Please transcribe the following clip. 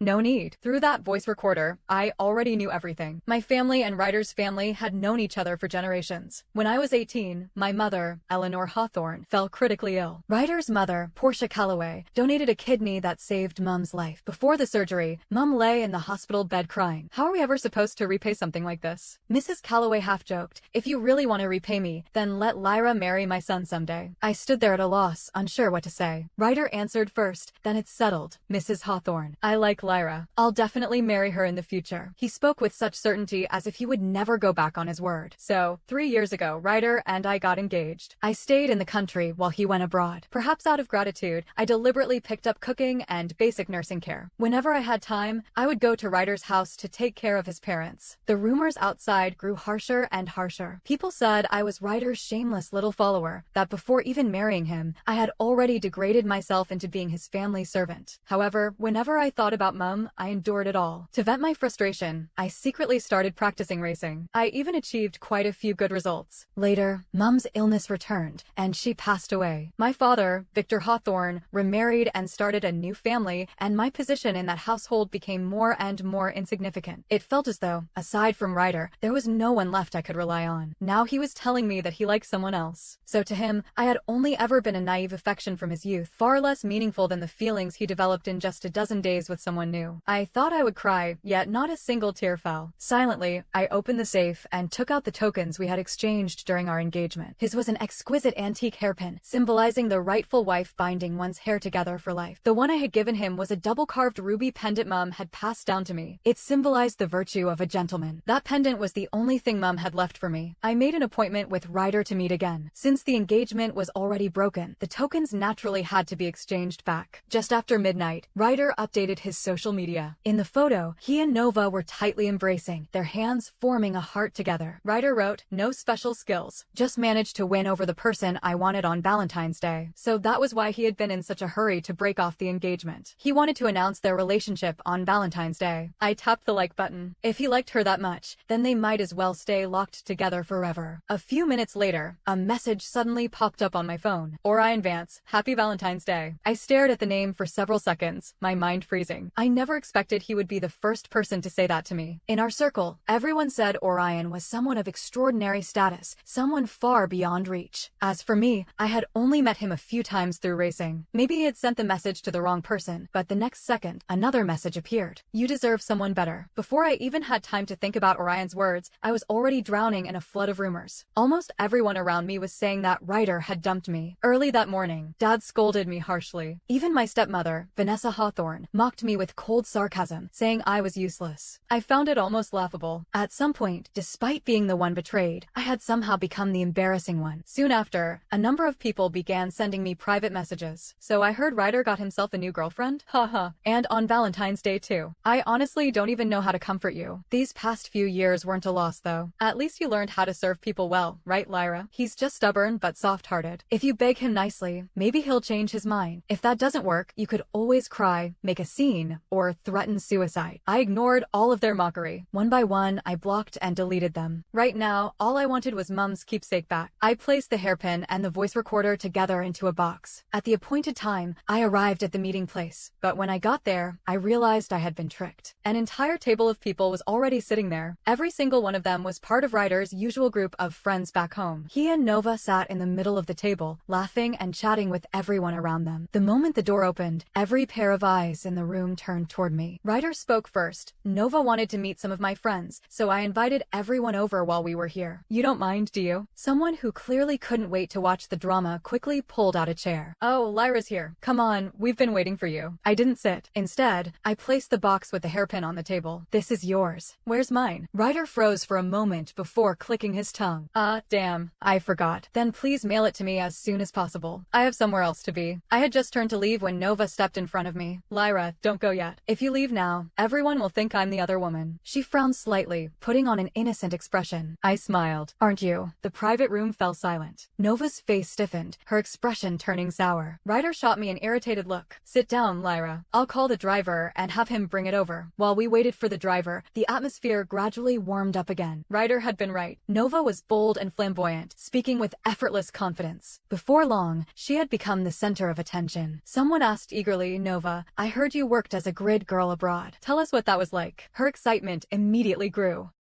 No need. Through that voice recorder, I already knew everything. My family and Ryder's family had known each other for generations. When I was 18, my mother, Eleanor Hawthorne, fell critically ill. Ryder's mother, Portia Calloway, donated a kidney that saved Mum's life. Before the surgery, Mum lay in the hospital bed crying. How are we ever supposed to repay something like this? Mrs. Calloway half-joked, if you really want to repay me, then let Lyra marry my son someday. I stood there at a loss, unsure what to say. Ryder answered first, then it's settled, Mrs. Hawthorne. I like Lyra. I'll definitely marry her in the future. He spoke with such certainty as if he would never go back on his word. So, 3 years ago, Ryder and I got engaged. I stayed in the country while he went abroad. Perhaps out of gratitude, I deliberately picked up cooking and basic nursing care. Whenever I had time, I would go to Ryder's house to take care of his parents. The rumors outside grew harsher and harsher. People said I was Ryder's shameless little follower, that before even marrying him, I had already degraded myself into being his family servant. However, whenever I thought about Mum, I endured it all. To vent my frustration, I secretly started practicing racing. I even achieved quite a few good results. Later, Mum's illness returned, and she passed away. My father, Victor Hawthorne, remarried and started a new family, and my position in that household became more and more insignificant. It felt as though, aside from Ryder, there was no one left I could rely on. Now he was telling me that he liked someone else. So to him, I had only ever been a naive affection from his youth, far less meaningful than the feelings he developed in just a dozen days with someone new. I thought I would cry, yet not a single tear fell. Silently, I opened the safe and took out the tokens we had exchanged during our engagement. His was an exquisite antique hairpin, symbolizing the rightful wife binding one's hair together for life. The one I had given him was a double-carved ruby pendant Mum had passed down to me. It symbolized the virtue of a gentleman. That pendant was the only thing Mum had left for me. I made an appointment with Ryder to meet again. Since the engagement was already broken, the tokens naturally had to be exchanged back. Just after midnight, Ryder updated his social media. In the photo, he and Nova were tightly embracing, their hands forming a heart together. Ryder wrote, no special skills, just managed to win over the person I wanted on Valentine's Day. So that was why he had been in such a hurry to break off the engagement. He wanted to announce their relationship on Valentine's Day. I tapped the like button. If he liked her that much, then they might as well stay locked together forever. A few minutes later, a message suddenly popped up on my phone. Orion Vance, happy Valentine's Day. I stared at the name for several seconds, my mind freezing. I never expected he would be the first person to say that to me. In our circle, everyone said Orion was someone of extraordinary status, someone far beyond reach. As for me, I had only met him a few times through racing. Maybe he had sent the message to the wrong person, but the next second, another message appeared. You deserve someone better. Before I even had time to think about Orion's words, I was already drowning in a flood of rumors. Almost everyone around me was saying that Ryder had dumped me. Early that morning, Dad scolded me harshly. Even my stepmother, Vanessa Hawthorne, mocked me with cold sarcasm, saying I was useless. I found it almost laughable. At some point, despite being the one betrayed, I had somehow become the embarrassing one. Soon after, a number of people began sending me private messages. So I heard Ryder got himself a new girlfriend? Haha. And on Valentine's Day too. I honestly don't even know how to comfort you. These past few years weren't a loss though. At least you learned how to serve people well, right Lyra? He's just stubborn but soft-hearted. If you beg him nicely, maybe he'll change his mind. If that doesn't work, you could always cry, make a scene, or threaten suicide. I ignored all of their mockery. One by one, I blocked and deleted them. Right now, all I wanted was Mum's keepsake back. I placed the hairpin and the voice recorder together into a box. At the appointed time, I arrived at the meeting place. But when I got there, I realized I had been tricked. An entire table of people was already sitting there. Every single one of them was part of Ryder's usual group of friends back home. He and Nova sat in the middle of the table, laughing and chatting with everyone around them. The moment the door opened, every pair of eyes in the room turned toward me. Ryder spoke first. Nova wanted to meet some of my friends, so I invited everyone over while we were here. You don't mind, do you? Someone who clearly couldn't wait to watch the drama quickly pulled out a chair. Oh, Lyra's here. Come on, we've been waiting for you. I didn't sit. Instead, I placed the box with the hairpin on the table. This is yours. Where's mine? Ryder froze for a moment before clicking his tongue. Damn. I forgot. Then please mail it to me as soon as possible. I have somewhere else to be. I had just turned to leave when Nova stepped in front of me. Lyra, don't go yet. If you leave now, everyone will think I'm the other woman. She frowned slightly, putting on an innocent expression. I smiled. Aren't you? The private room fell silent. Nova's face stiffened, her expression turning sour. Ryder shot me an irritated look. Sit down, Lyra. I'll call the driver and have him bring it over. While we waited for the driver, the atmosphere gradually warmed up again. Ryder had been right. Nova was bold and flamboyant, speaking with effortless confidence. Before long, she had become the center of attention. Someone asked eagerly, Nova, I heard you worked as a grid girl abroad. Tell us what that was like. Her excitement immediately grew.